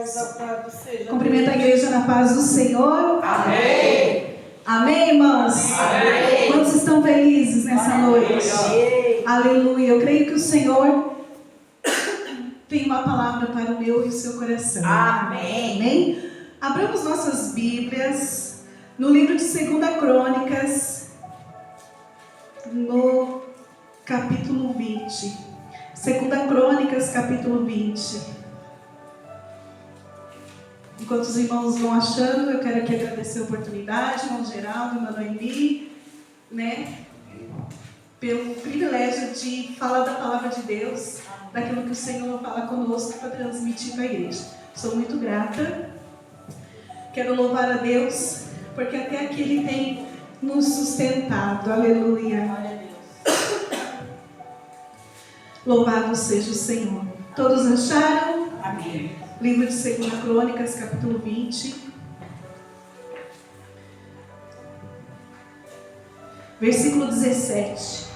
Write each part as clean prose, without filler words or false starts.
Exaltado seja. Cumprimento a igreja na paz do Senhor. Amém. Amém, irmãos? Amém. Quantos estão felizes nessa noite? Amém. Aleluia. Eu creio que o Senhor tem uma palavra para o meu e o seu coração. Amém. Amém? Abramos nossas Bíblias no livro de 2 Crônicas, no capítulo 20. 2 Crônicas, capítulo 20. Enquanto os irmãos vão achando, eu quero aqui agradecer a oportunidade, irmão Geraldo, irmã Noemi, pelo privilégio de falar da palavra de Deus, daquilo que o Senhor fala conosco para transmitir para a igreja. Sou muito grata. Quero louvar a Deus, porque até aqui Ele tem nos sustentado. Aleluia. Louvado seja o Senhor. Todos acharam? Amém. Livro de 2 Crônicas, capítulo 20. Versículo 17.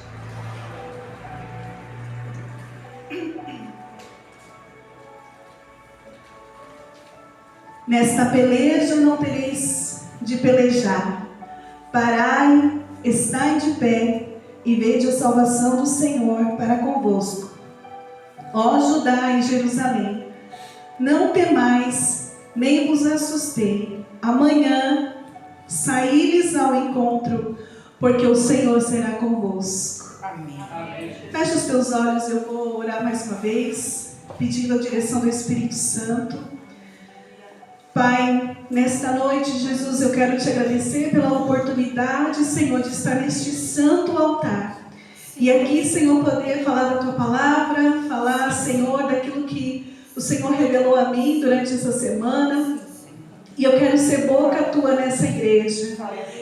Nesta peleja não tereis de pelejar. Parai, estai de pé, e vede a salvação do Senhor para convosco. Ó Judá e Jerusalém, não temais, nem vos assustei. Amanhã saí-lhes ao encontro, porque o Senhor será convosco. Amém. Feche os teus olhos, eu vou orar mais uma vez, pedindo a direção do Espírito Santo. Pai, nesta noite, Jesus, eu quero te agradecer pela oportunidade, Senhor, de estar neste santo altar. E aqui, Senhor, poder falar da tua palavra, falar, Senhor, daquilo que o Senhor revelou a mim durante essa semana. E eu quero ser boca tua nessa igreja.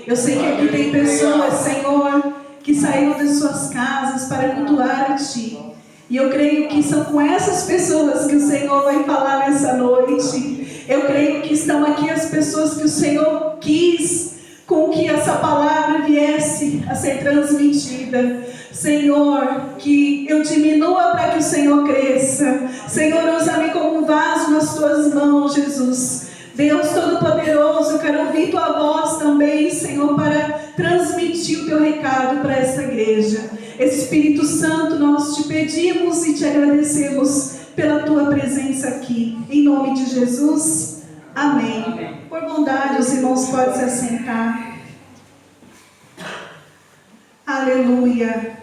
Eu sei que aqui tem pessoas, Senhor, que saíram das suas casas para cultuar a Ti. E eu creio que são com essas pessoas que o Senhor vai falar nessa noite. Eu creio que estão aqui as pessoas que o Senhor quis com que essa palavra viesse a ser transmitida. Senhor, que eu diminua para que o Senhor cresça. Senhor, usa-me como um vaso nas tuas mãos, Jesus. Deus Todo-Poderoso, eu quero ouvir tua voz também, Senhor, para transmitir o teu recado para essa igreja. Espírito Santo, nós te pedimos e te agradecemos pela tua presença aqui. Em nome de Jesus, amém. Por bondade, os irmãos podem se assentar. Aleluia.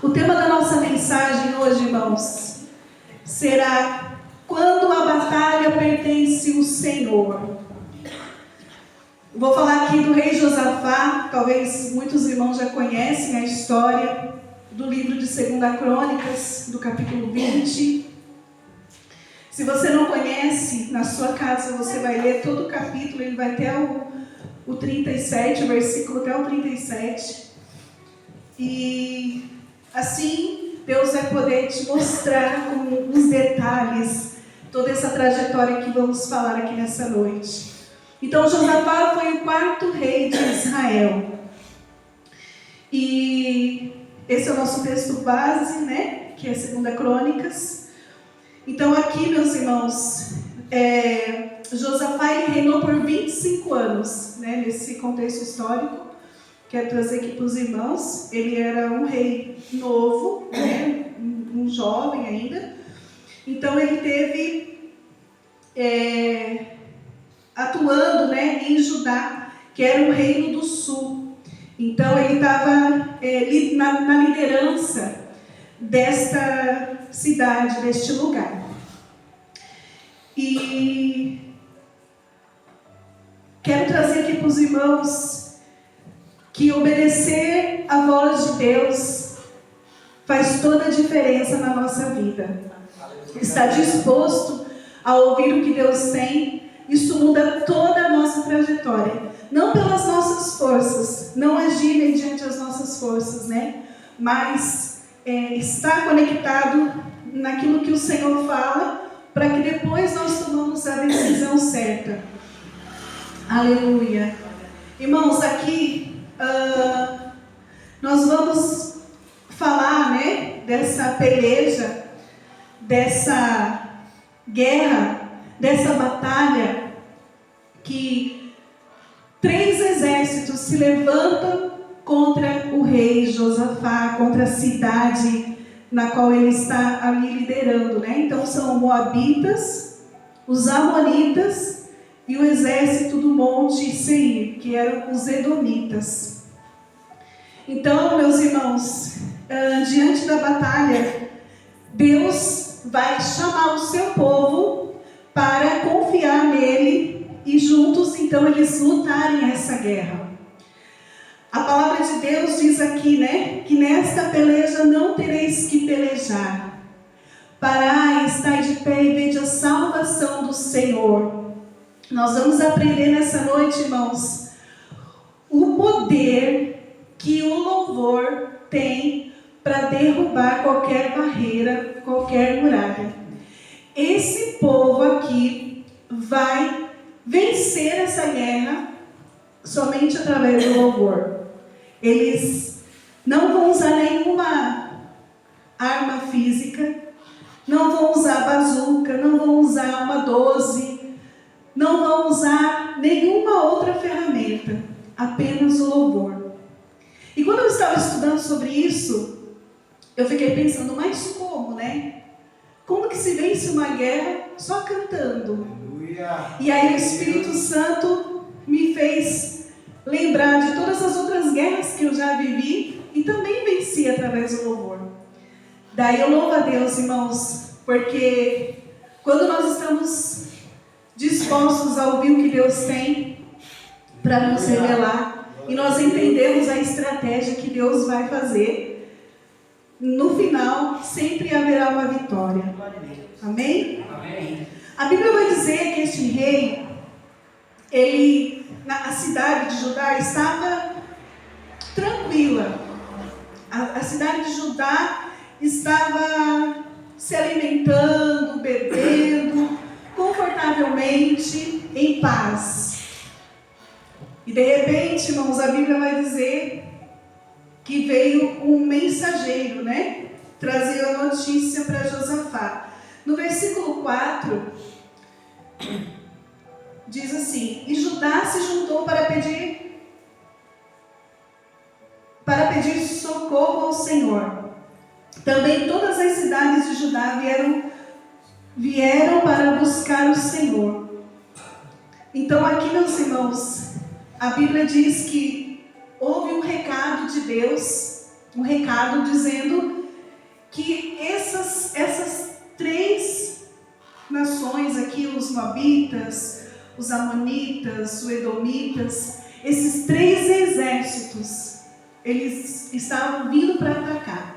O tema da nossa mensagem hoje, irmãos, será: quando a batalha pertence ao Senhor. Vou falar aqui do rei Josafá. Talvez muitos irmãos já conhecem a história do livro de 2 Crônicas, do capítulo 20. Se você não conhece, na sua casa você vai ler todo o capítulo, ele vai até o 37, o versículo até o 37. E assim, Deus vai poder te mostrar com os detalhes toda essa trajetória que vamos falar aqui nessa noite. Então, Josafá foi o 4º rei de Israel. E esse é o nosso texto base, né? Que é 2 Crônicas. Então, aqui, meus irmãos, Josafá ele reinou por 25 anos, né? Nesse contexto histórico. Quero trazer aqui para os irmãos. Ele era um rei novo, né? Um jovem ainda. Então, ele teve atuando, né, em Judá, que era o reino do sul. Então, ele estava na liderança desta cidade, deste lugar. E quero trazer aqui para os irmãos que obedecer à voz de Deus faz toda a diferença na nossa vida. Estar disposto a ouvir o que Deus tem, isso muda toda a nossa trajetória. Não pelas nossas forças, não agir mediante as nossas forças, né? Mas estar conectado naquilo que o Senhor fala, para que depois nós tomamos a decisão certa. Aleluia. Irmãos, aqui nós vamos falar, né, dessa peleja, dessa guerra, dessa batalha, que 3 exércitos se levantam contra o rei Josafá, contra a cidade na qual ele está ali liderando, né? Então são Moabitas, os Amonitas e o exército do Monte Seir, que eram os Edomitas. Então, meus irmãos, diante da batalha, Deus vai chamar o seu povo para confiar nele e juntos, então, eles lutarem essa guerra. A palavra de Deus diz aqui, né, que nesta peleja não tereis que pelejar. Parai, estai de pé e vede a salvação do Senhor. Nós vamos aprender nessa noite, irmãos, o poder que o louvor tem para derrubar qualquer barreira, qualquer muralha. Esse povo aqui vai vencer essa guerra somente através do louvor. Eles não vão usar nenhuma arma física, não vão usar bazuca, não vão usar uma 12, não vão usar nenhuma outra ferramenta, apenas o louvor. E quando eu estava estudando sobre isso, eu fiquei pensando, mas como, né? Como que se vence uma guerra só cantando? Aleluia. E aí o Espírito Santo me fez lembrar de todas as outras guerras que eu já vivi e também venci através do louvor. Daí eu louvo a Deus, irmãos, porque quando nós estamos dispostos a ouvir o que Deus tem para nos revelar e nós entendemos a estratégia que Deus vai fazer, no final sempre haverá uma vitória. Amém? Amém. A Bíblia vai dizer que este rei, a cidade de Judá estava tranquila. A cidade de Judá estava se alimentando, bebendo, confortavelmente, em paz. E de repente, irmãos, a Bíblia vai dizer que veio um mensageiro, né? Trazer a notícia para Josafá. No versículo 4, diz assim: e Judá se juntou para pedir socorro ao Senhor. Também todas as cidades de Judá vieram para buscar o Senhor. Então aqui, meus irmãos, a Bíblia diz que houve um recado de Deus, um recado dizendo que essas 3 nações aqui, os Moabitas, os Amonitas, os Edomitas, esses 3 exércitos, eles estavam vindo para atacar.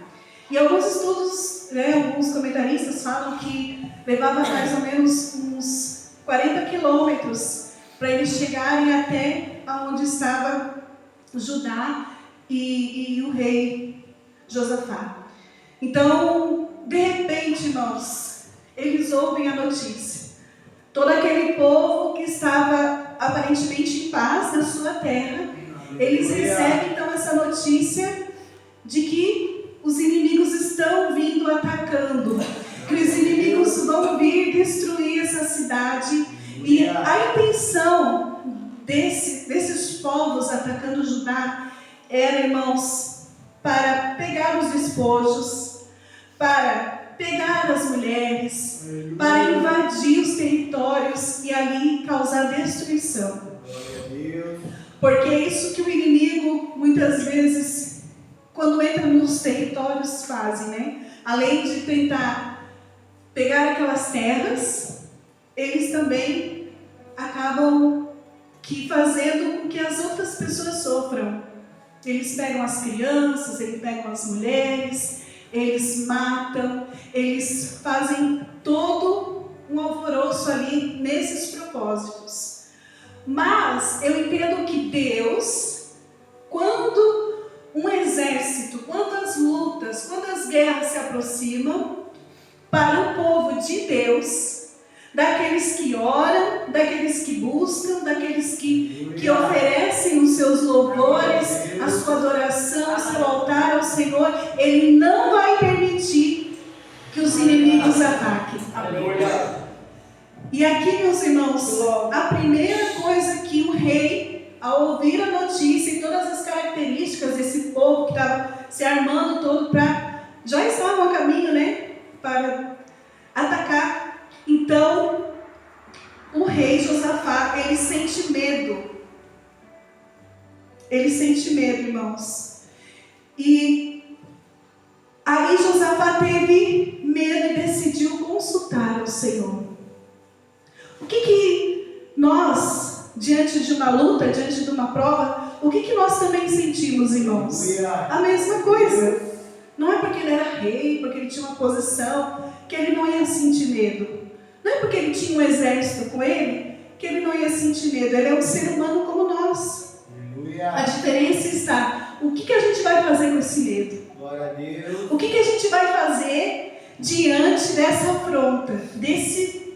E alguns estudos, alguns comentaristas falam que levava mais ou menos uns 40 quilômetros para eles chegarem até onde estava Judá e o rei Josafá. Então, de repente, irmãos, eles ouvem a notícia. Todo aquele povo que estava aparentemente em paz na sua terra, eles recebem então essa notícia de que os inimigos estão vindo atacando, que os inimigos vão vir destruir essa cidade. E a intenção desses povos atacando Judá era, irmãos, para pegar os despojos, para pegar as mulheres, para invadir os territórios e ali causar destruição. Porque é isso que o inimigo, muitas vezes, quando entra nos territórios, fazem, né? Além de tentar pegar aquelas terras, eles também acabam fazendo com que as outras pessoas sofram. Eles pegam as crianças, eles pegam as mulheres, eles matam, eles fazem todo um alvoroço ali nesses propósitos. Mas eu entendo que Deus, quando um exército, quando as lutas, quando as guerras se aproximam, para o povo de Deus, daqueles que oram, daqueles que buscam, daqueles que oferecem os seus louvores, a sua adoração, o seu altar ao Senhor, Ele não vai permitir que os inimigos ataquem. E aqui, meus irmãos, a primeira coisa que o rei, ao ouvir a notícia e todas as características desse povo que estava se armando todo já estavam a caminho, né, para atacar. Então, o rei Josafá, ele sente medo. Ele sente medo, irmãos. E aí Josafá teve medo e decidiu consultar o Senhor. O que nós, diante de uma luta, diante de uma prova, o que nós também sentimos, irmãos? A mesma coisa. Não é porque ele era rei, porque ele tinha uma posição, que ele não ia sentir medo. Não é porque ele tinha um exército com ele, que ele não ia sentir medo. Ele é um ser humano como nós. A diferença está, o que a gente vai fazer com esse medo? Glória a Deus. O que a gente vai fazer diante dessa afronta, desses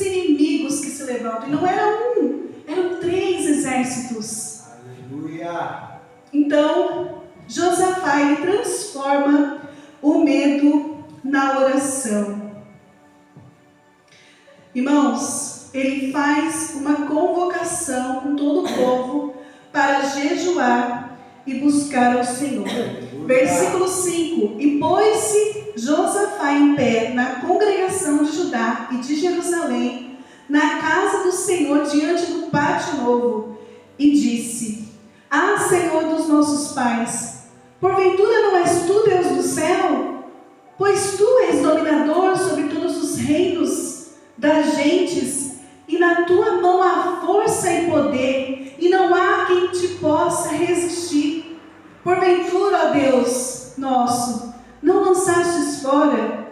inimigos que se levantam? E não era um, eram 3 exércitos. Aleluia. Então, Josafá, ele transforma o medo na oração. Irmãos, ele faz uma convocação com todo o povo para jejuar e buscar ao Senhor. Versículo 5: E pôs-se Josafá em pé na congregação de Judá e de Jerusalém, na casa do Senhor, diante do pátio novo, e disse: Ah, Senhor dos nossos pais, porventura não és tu Deus do céu? Pois tu és dominador sobre todos os reinos das gentes, e na tua mão há força e poder, e não há quem te possa resistir. Porventura, ó Deus nosso, não lançastes fora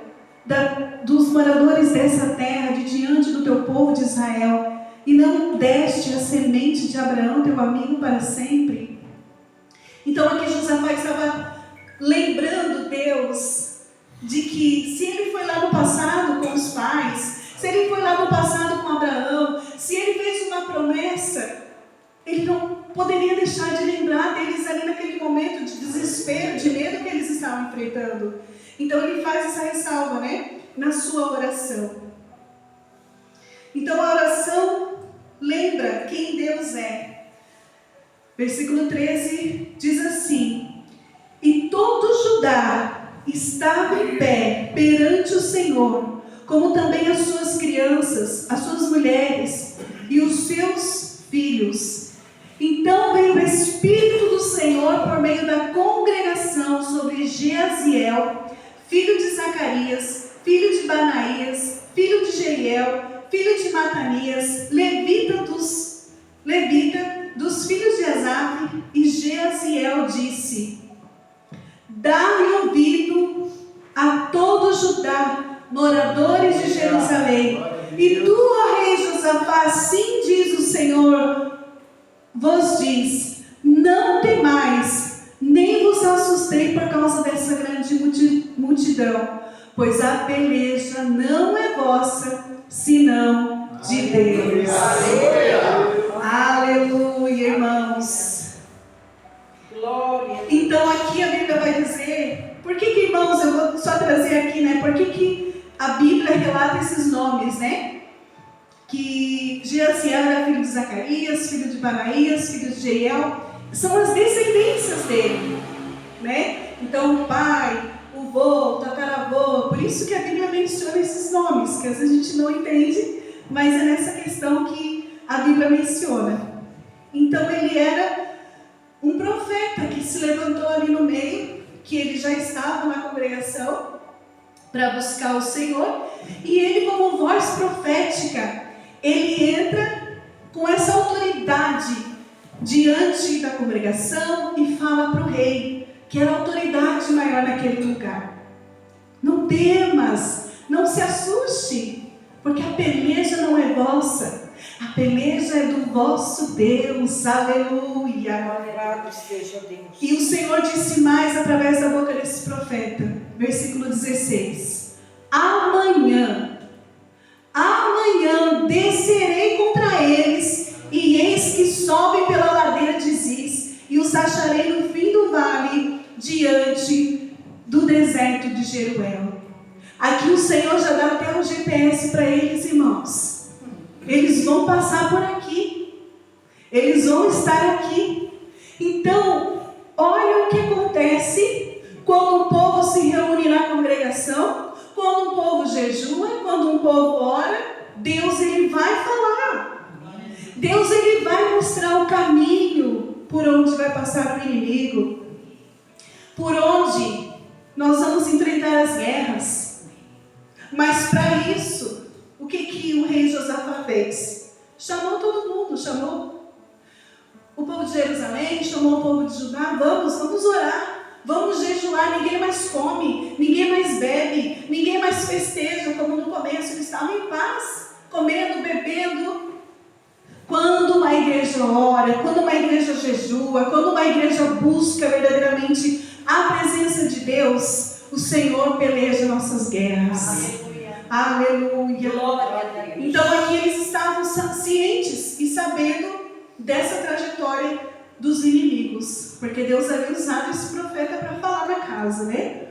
dos moradores dessa terra de diante do teu povo de Israel, e não deste a semente de Abraão, teu amigo, para sempre? Então aqui Josafá estava lembrando Deus de que se ele foi lá no passado com os pais, se ele foi lá no passado com Abraão, se ele fez uma promessa, ele não poderia deixar de lembrar deles ali naquele momento de desespero, de medo que eles estavam enfrentando. Então ele faz essa ressalva, né, na sua oração. Então a oração lembra quem Deus é. Versículo 13 diz assim: E todo Judá estava em pé perante o Senhor, como também as suas crianças, as suas mulheres e os seus filhos. Então veio o Espírito do Senhor por meio da congregação sobre Jeaziel, filho de Zacarias, filho de Banaías, filho de Jeiel, filho de Matanias, levita dos filhos de Asaf. E Jeaziel disse: Dai ouvido a todo Judá, moradores de Jerusalém, e tu, ó rei Josafá, assim diz o Senhor, vos diz: não temais, nem vos assustei por causa dessa grande multidão, pois a peleja não é vossa, senão de Deus. Aleluia, irmãos. Glória. Então aqui a Bíblia vai dizer, por que irmãos, eu vou só trazer aqui, né, por que a Bíblia relata esses nomes, né? Que Jeaziel era filho de Zacarias, filho de Banaías, filho de Jeiel, são as descendências dele, né? Então o pai, o vô, o tataravô, por isso que a Bíblia menciona esses nomes, que às vezes a gente não entende, mas é nessa questão que a Bíblia menciona. Então ele era um profeta que se levantou ali no meio, que ele já estava na congregação para buscar o Senhor, e ele, como voz profética, ele entra com essa autoridade diante da congregação e fala para o rei, que era a autoridade maior naquele lugar: não temas, não se assuste, porque a peleja não é vossa, a peleja é do vosso Deus. Aleluia. Louvado seja Deus. E o Senhor disse mais através da boca desse profeta, versículo 16: Amanhã descerei contra eles, e eis que sobem pela ladeira de Ziz, e os acharei no fim do vale, diante do deserto de Jeruel. Aqui o Senhor já dá até um GPS para eles, irmãos. vão passar por aqui. Eles vão estar aqui. Então, olha o que acontece quando um povo se reúne na congregação, quando um povo jejua, quando um povo ora. Deus, ele vai falar. Deus, ele vai mostrar o caminho por onde vai passar o inimigo, por onde nós vamos enfrentar as guerras. Mas para isso, o que o rei Josafá fez? Chamou todo mundo, chamou o povo de Jerusalém, chamou o povo de Judá. Vamos orar, vamos jejuar. Ninguém mais come, ninguém mais bebe, ninguém mais festeja, como no começo eles estavam em paz, comendo, bebendo. Quando uma igreja ora, quando uma igreja jejua, quando uma igreja busca verdadeiramente a presença de Deus, o Senhor peleja nossas guerras. Aleluia. Glória a Deus. Então aqui eles estavam cientes e sabendo dessa trajetória dos inimigos, porque Deus havia usado esse profeta para falar na casa, né?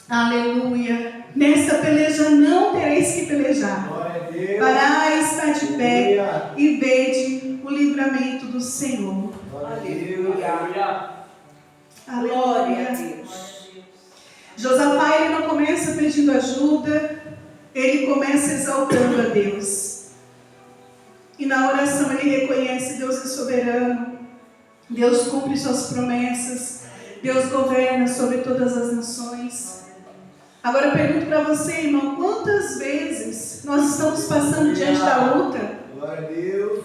Aleluia. Nessa peleja não tereis que pelejar. Glória a Deus. Parai, está de pé Aleluia. e vede o livramento do Senhor. Glória a Deus. Glória a Aleluia. Deus. Josafá, ele não começa pedindo ajuda, ele começa exaltando a Deus. E na oração ele reconhece Deus é soberano, Deus cumpre suas promessas, Deus governa sobre todas as nações. Agora eu pergunto para você, irmão, quantas vezes nós estamos passando diante da luta Glória a Deus.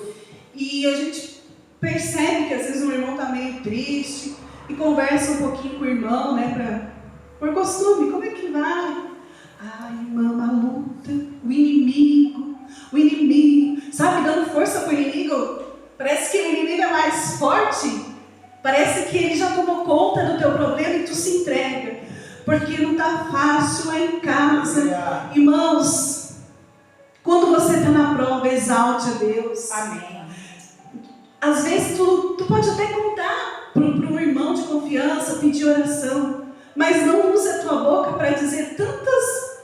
e a gente percebe que às vezes o irmão está meio triste e conversa um pouquinho com o irmão, né, por costume, como é que vai? Ai, irmão, a luta, o inimigo, sabe, dando força para o inimigo. Parece que o inimigo é mais forte, parece que ele já tomou conta do teu problema e tu se entrega, porque não está fácil lá em casa. Irmãos, quando você está na prova, exalte a Deus. Amém. Às vezes tu pode até contar para um irmão de confiança, pedir oração, mas não use a tua boca para dizer tantas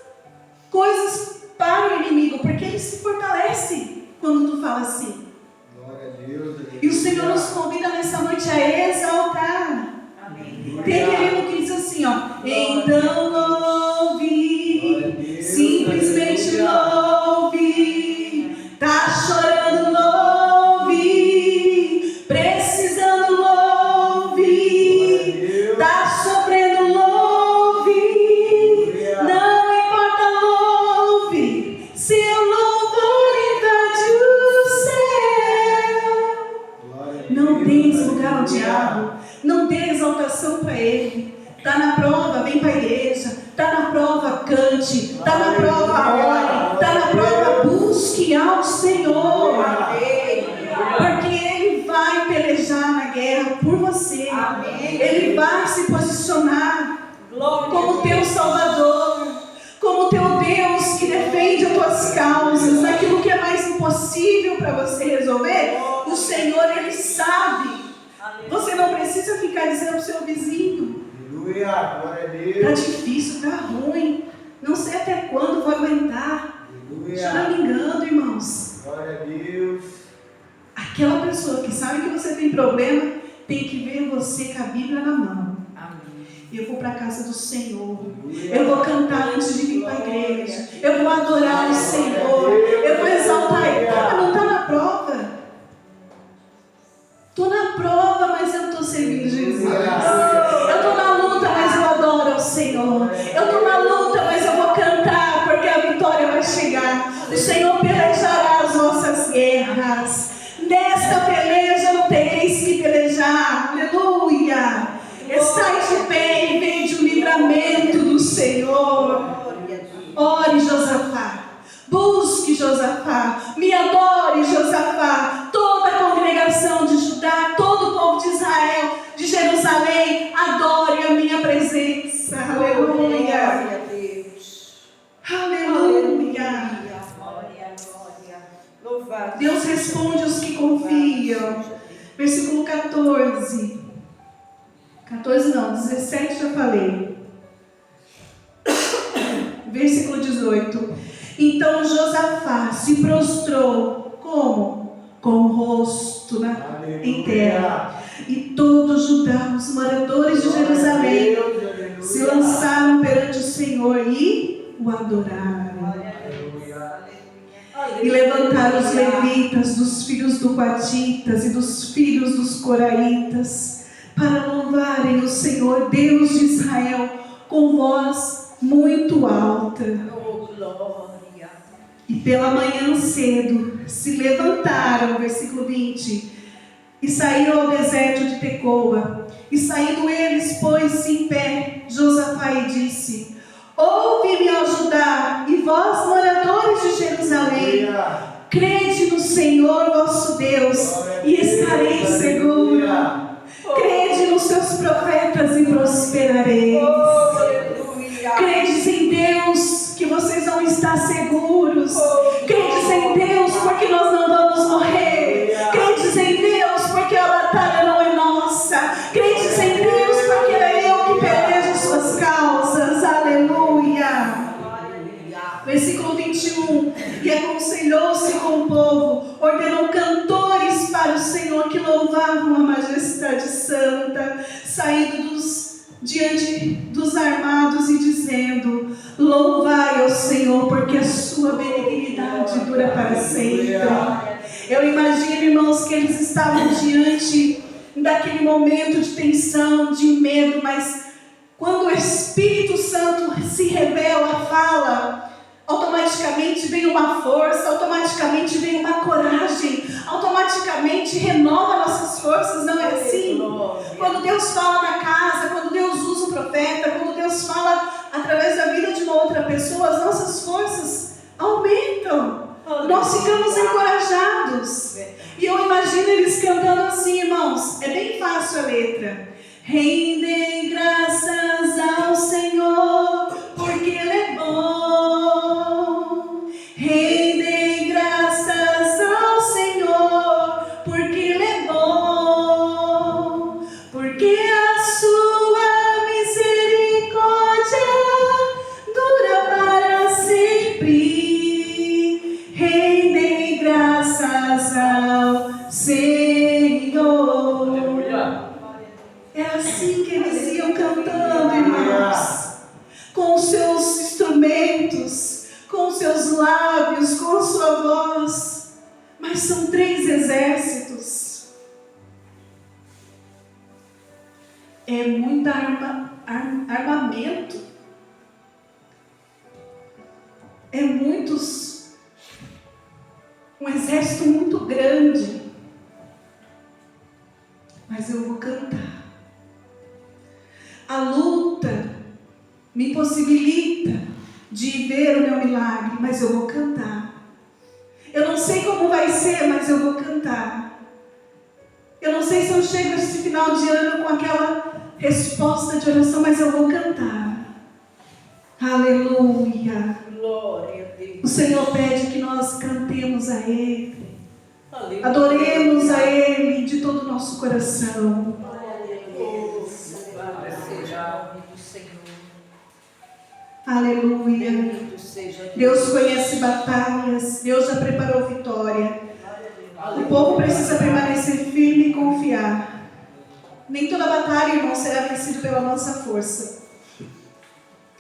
coisas para o inimigo, porque ele se fortalece quando tu fala assim. Glória a Deus. E o Senhor nos convida nessa noite a exaltar. Amém. Tem aquele hino que diz assim, ó: então louve, simplesmente louve, tá chorando, louve, precisando, louve, tá sofrendo, louve, não importa, louve, seu louvor invade o céu. Não dê esse lugar ao diabo, não dê exaltação para ele. Está na prova, vem para a igreja. Está na prova, cante. Está na prova, ore. Está na prova, busque ao Senhor. Porque Ele vai pelejar na guerra por você. Ele vai se posicionar como teu Salvador, como teu Deus que defende as tuas causas, naquilo que é mais impossível para você resolver. O Senhor, Ele sabe. Você não precisa ficar dizendo para o seu vizinho: Aleluia. Glória a está Deus. difícil, está ruim, não sei até quando vou aguentar. Aleluia. Choramingando, irmãos. Glória a Deus. Aquela pessoa que sabe que você tem problema tem que ver você com a Bíblia na mão. Eu vou para a casa do Senhor. Eu vou cantar antes de vir para a igreja. Eu vou adorar o Senhor. Eu vou exaltar Ele. Tá, não está na prova. Estou na prova, mas eu estou servindo Jesus. Eu estou na luta, mas eu adoro ao Senhor. Eu estou na luta, mas eu vou cantar, porque a vitória vai chegar. O Senhor pelejará as nossas guerras. Nesta peleja não tereis que pelejar. Aleluia. Estai de pé e vede o livramento do Senhor. Ore, Josafá. Busque, Josafá. Me adore, Josafá. Toda a congregação de Judá, todo o povo de Israel, de Jerusalém, adore a minha presença. Aleluia. Glória a Deus. Aleluia. Glória. Louvado. Deus responde os que confiam. Versículo 14. 14 não, 17 já falei. Versículo 18. Então Josafá se prostrou Como? Com o rosto em terra. E todos Judá, os moradores de Jerusalém, se lançaram perante o Senhor e o adoraram. E levantaram os levitas, dos filhos do Coatitas e dos filhos dos Coraitas, para louvarem o Senhor, Deus de Israel, com voz muito alta. Oh, glória. E pela manhã cedo se levantaram, versículo 20, e saíram ao deserto de Tecoa. E saindo eles, pôs-se em pé Josafá e disse: ouve-me, ó Judá, e vós, moradores de Jerusalém, crede no Senhor vosso Deus, e estareis seguros. Crede nos seus profetas e prosperareis. Credes em Deus, que vocês vão estar seguros. Credes em Deus, porque nós não vamos morrer. Credes em Deus, porque a batalha não é nossa. Credes em Deus, porque é eu que pelejo suas causas. Aleluia. Versículo 21. E aconselhou-se com o povo, ordenou cantores para o Senhor que louvavam a majestade santa, saindo diante dos armados e dizendo: louvai ao Senhor, porque a sua benignidade dura para sempre. Eu imagino, irmãos, que eles estavam diante daquele momento de tensão, de medo, mas quando o Espírito Santo se revela, fala, automaticamente vem uma força, automaticamente vem uma coragem, automaticamente renova nossas forças, não é assim? Quando Deus fala na casa, quando Deus usa o profeta, quando Deus fala através da vida de uma outra pessoa, as nossas forças aumentam, nós ficamos encorajados. E eu imagino eles cantando assim, irmãos, é bem fácil a letra: rendem graças ao Senhor, porque Ele é bom. Rendem graças ao Senhor, porque Ele é bom. Porque a sua misericórdia dura para sempre. Rendem graças ao Senhor. É assim que eles iam cantando, irmãos, com os seus instrumentos, com os seus lábios, com a sua voz. Mas são 3 exércitos. É muito armamento. É um exército muito grande. Mas eu vou cantar. A luta me possibilita de ver o meu milagre, mas eu vou cantar. Eu não sei como vai ser, mas eu vou cantar. Eu não sei se eu chego esse final de ano com aquela resposta de oração, mas eu vou cantar. Aleluia. Glória a Deus. O Senhor pede que nós cantemos a Ele. Aleluia. Adoremos a Ele de todo o nosso coração. Louvado seja o nome do Senhor. Aleluia. Bendito seja Deus conhece batalhas, Deus já preparou vitória. O povo precisa permanecer firme e confiar. Nem toda batalha, irmão, será vencida pela nossa força.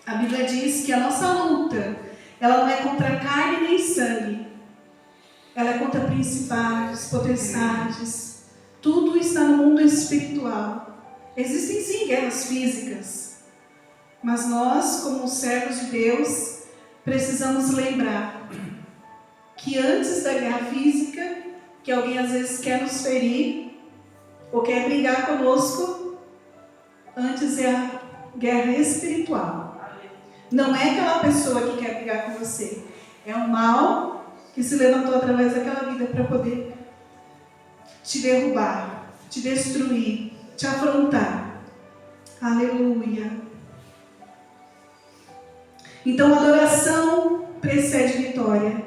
A Bíblia diz que a nossa luta, ela não é contra carne nem sangue. Ela é contra principados, potestades. Tudo está no mundo espiritual. Existem sim guerras físicas. Mas nós, como servos de Deus, precisamos lembrar que antes da guerra física, que alguém às vezes quer nos ferir, ou quer brigar conosco, antes é a guerra espiritual. Não é aquela pessoa que quer brigar com você. É o mal que se levantou através daquela vida para poder te derrubar, te destruir, te afrontar. Aleluia. Então, a adoração precede vitória.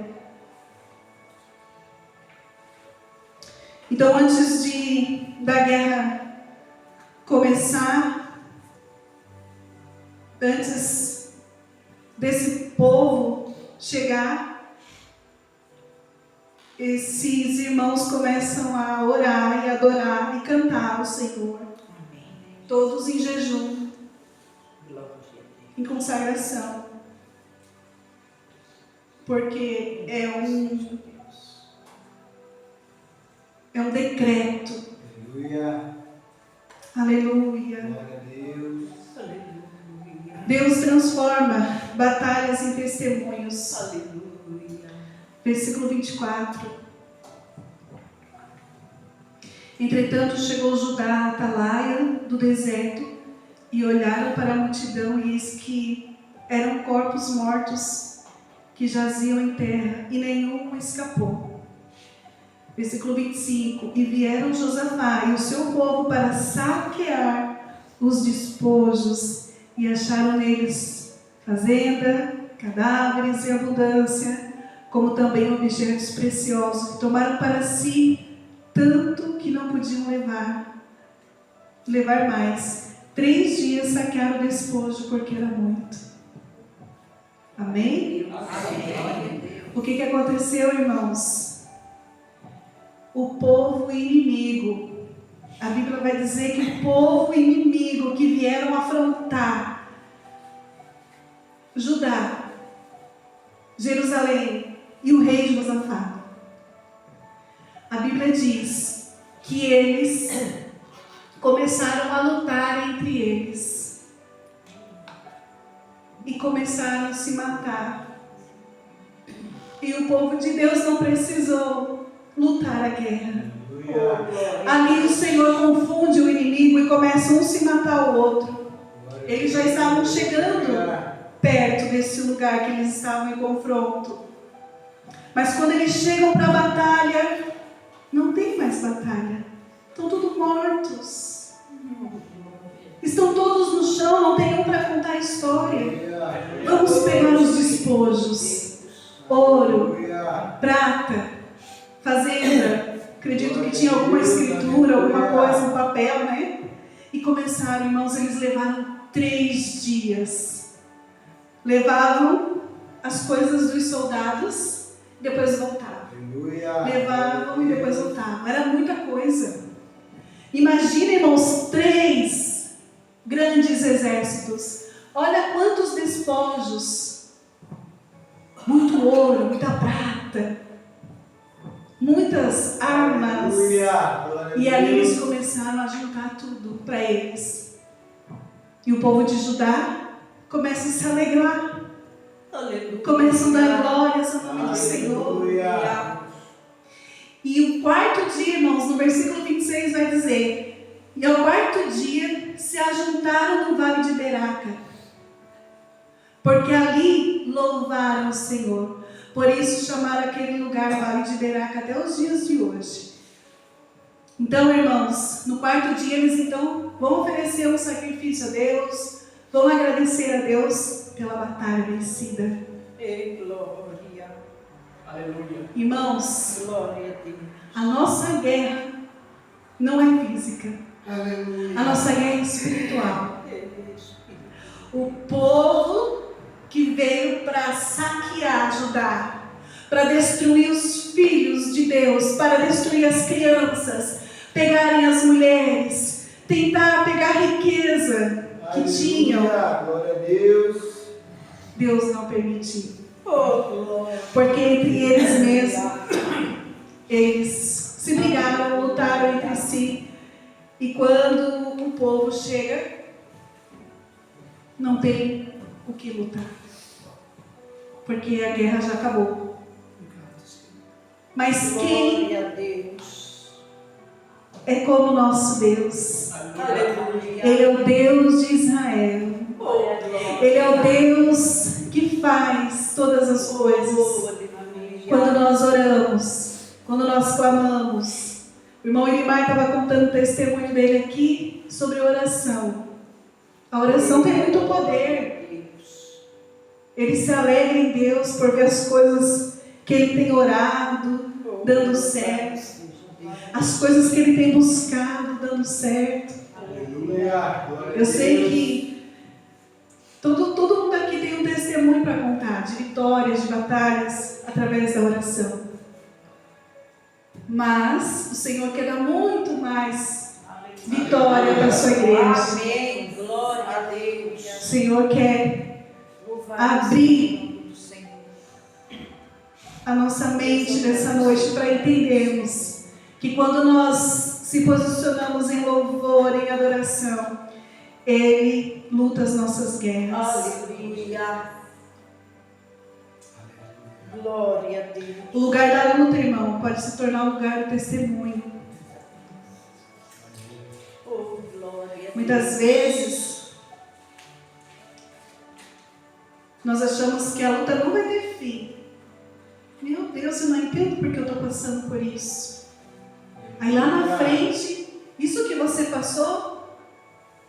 Então, antes da guerra começar, antes desse povo chegar, esses irmãos começam a orar e adorar e cantar ao Senhor. Amém. Todos em jejum, Glória a Deus. em consagração. Porque é um decreto. Aleluia. Aleluia. Glória a Deus. Aleluia. Deus transforma batalhas em testemunhos. Aleluia. Versículo 24. Entretanto chegou Judá à atalaia do deserto e olharam para a multidão e eis que eram corpos mortos que jaziam em terra e nenhum escapou. Versículo 25. E vieram Josafá e o seu povo para saquear os despojos e acharam neles fazenda, cadáveres e abundância, como também objetos preciosos, que tomaram para si tanto que não podiam levar mais. 3 dias saquearam o despojo, porque era muito. Amém? Amém. O que aconteceu, irmãos? O povo inimigo, a Bíblia vai dizer que o povo inimigo que vieram afrontar Judá, Jerusalém e o rei Josafá, a Bíblia diz que eles começaram a lutar entre eles e começaram a se matar. E o povo de Deus não precisou lutar a guerra. Aleluia. Ali o Senhor confunde o inimigo e começa um se matar o outro. Eles já estavam chegando perto desse lugar que eles estavam em confronto. Mas quando eles chegam para a batalha, não tem mais batalha. Estão todos mortos. Estão todos no chão, não tem um para contar a história. Vamos pegar os despojos. Ouro, Aleluia. prata, fazenda. Acredito que tinha alguma escritura, alguma coisa, um papel, né? E começaram, irmãos, eles levaram 3 dias. Levavam as coisas dos soldados, depois voltavam. Aleluia. Levavam e depois voltavam. Era muita coisa. Imagina, irmãos, 3 grandes exércitos. Olha quantos despojos. Muito ouro, muita prata, muitas armas. Aleluia. Glória a E ali Deus. eles começaram a juntar tudo para eles. E o povo de Judá começa a se alegrar. Aleluia. Começam a dar glórias ao nome do Senhor. Aleluia. E o 4º dia, irmãos, no versículo 26 vai dizer: e ao 4º dia se ajuntaram no vale de Beraca, porque ali louvaram o Senhor. Por isso chamaram aquele lugar Vale de Beraca até os dias de hoje. Então, irmãos, no 4º dia eles então vão oferecer um sacrifício a Deus, vão agradecer a Deus pela batalha vencida. E glória. Aleluia. Irmãos, Glória a Deus. a nossa guerra não é física, Aleluia. a nossa guerra é espiritual. Espírito. O povo que veio para saquear Judá, para destruir os filhos de Deus, para destruir as crianças, pegarem as mulheres, tentar pegar a riqueza que tinham. Glória a Deus. Deus não permitiu, Oh, glória. porque entre eles mesmos, eles se brigaram, lutaram entre si, e quando o povo chega, não tem o que lutar, porque a guerra já acabou. Mas quem Glória a Deus. é como nosso Deus? Aleluia. Ele é o Deus de Israel. Oh, glória. Ele é o Deus que faz todas as coisas. Oh, aleluia. Quando nós oramos, quando nós clamamos. O irmão Elimar estava contando o testemunho dele aqui sobre oração. A oração tem muito poder. Ele se alegra em Deus por ver as coisas que ele tem orado dando certo. As coisas que ele tem buscado dando certo. Aleluia. Glória a Eu sei Deus. que todo mundo aqui tem um testemunho para contar, de vitórias, de batalhas, através da oração. Mas o Senhor quer dar muito mais vitória para a sua igreja. Amém. Glória a Deus. O Senhor quer Louvado abrir seja o nome do Senhor. a nossa mente nessa noite para entendermos que quando nós se posicionamos em louvor, em adoração, Ele luta as nossas guerras. Aleluia. Glória a Deus. O lugar da luta, irmão, pode se tornar um lugar do testemunho. Oh, glória a Deus. Muitas vezes, nós achamos que a luta não vai ter fim. Meu Deus, eu não entendo porque eu estou passando por isso. Aí lá na frente, isso que você passou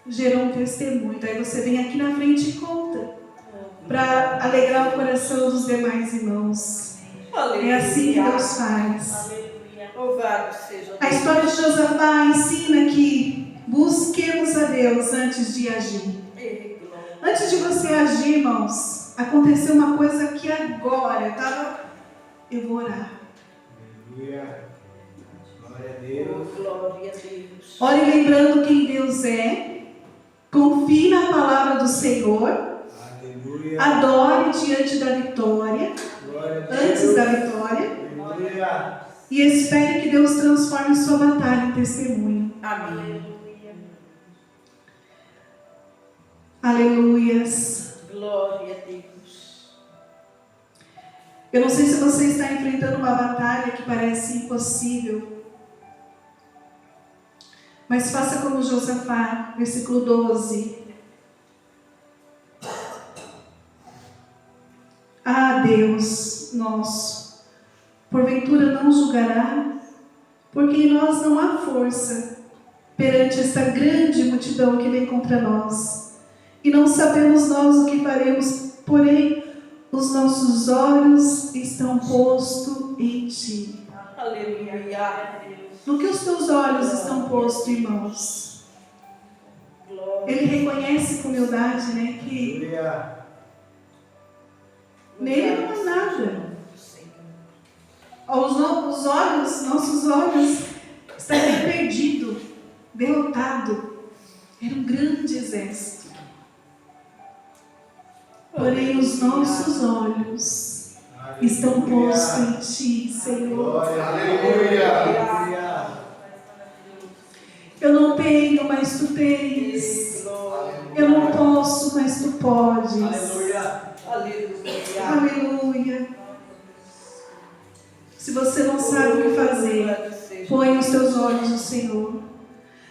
gerou um testemunho. Daí você vem aqui na frente e conta, para alegrar o coração dos demais irmãos. Aleluia. É assim que Deus faz. Aleluia. Louvado seja A história de Josafá ensina que busquemos a Deus antes de agir. Ei, glória. Antes de você agir, irmãos, aconteceu uma coisa que agora eu vou orar. Aleluia. Glória a Oh, Deus. glória a Deus. Ore lembrando quem Deus é. Confie na palavra do Senhor. Aleluia. Adore diante da vitória, Glória a Deus. antes da vitória. Aleluia. E espere que Deus transforme sua batalha em testemunho. Amém. Aleluias. Glória a Deus. Eu não sei se você está enfrentando uma batalha que parece impossível. Mas faça como Josafá, versículo 12. Ah, Deus nosso, porventura não julgará, porque em nós não há força perante esta grande multidão que vem contra nós. E não sabemos nós o que faremos, porém os nossos olhos estão postos em Ti. Aleluia. No que os teus olhos estão postos, irmãos? Glória. Ele reconhece com humildade, né, que Aleluia. nele não há nada. Os olhos, nossos olhos, estavam perdidos, derrotados. Era um grande exército. Porém, os nossos olhos estão postos em Ti, Senhor. Glória. Aleluia. Eu não tenho, mas Tu tens. Eu não posso, mas Tu podes. Aleluia. Aleluia. Aleluia. Se você não sabe o que fazer, põe os teus olhos no Senhor.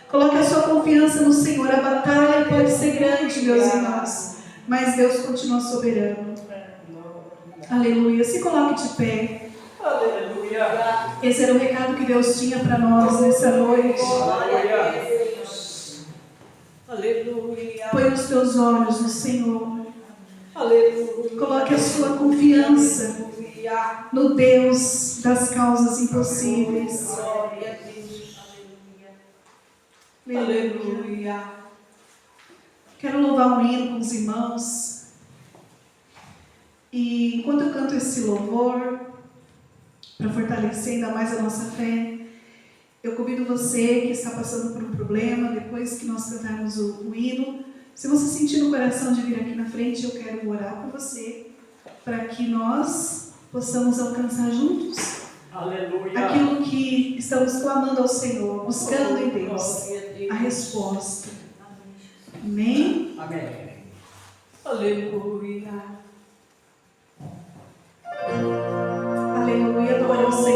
Coloque a sua confiança no Senhor. A batalha pode ser grande, meus irmãos, mas Deus continua soberano. Aleluia. Se coloque de pé. Aleluia. Esse era o recado que Deus tinha para nós nessa noite. Glória a Deus. Aleluia. Põe os teus olhos no Senhor. Aleluia. Coloque a sua confiança Aleluia. no Deus das causas impossíveis. Glória a Deus. Aleluia. Quero louvar um hino com os irmãos. E enquanto eu canto esse louvor, para fortalecer ainda mais a nossa fé, eu convido você que está passando por um problema, depois que nós cantarmos o hino, se você sentir no coração de vir aqui na frente, eu quero orar por você, para que nós possamos alcançar juntos Aleluia. aquilo que estamos clamando ao Senhor, buscando em Deus Glória a Deus. a resposta. Amém? Amém. Aleluia. Aleluia, glória ao Senhor.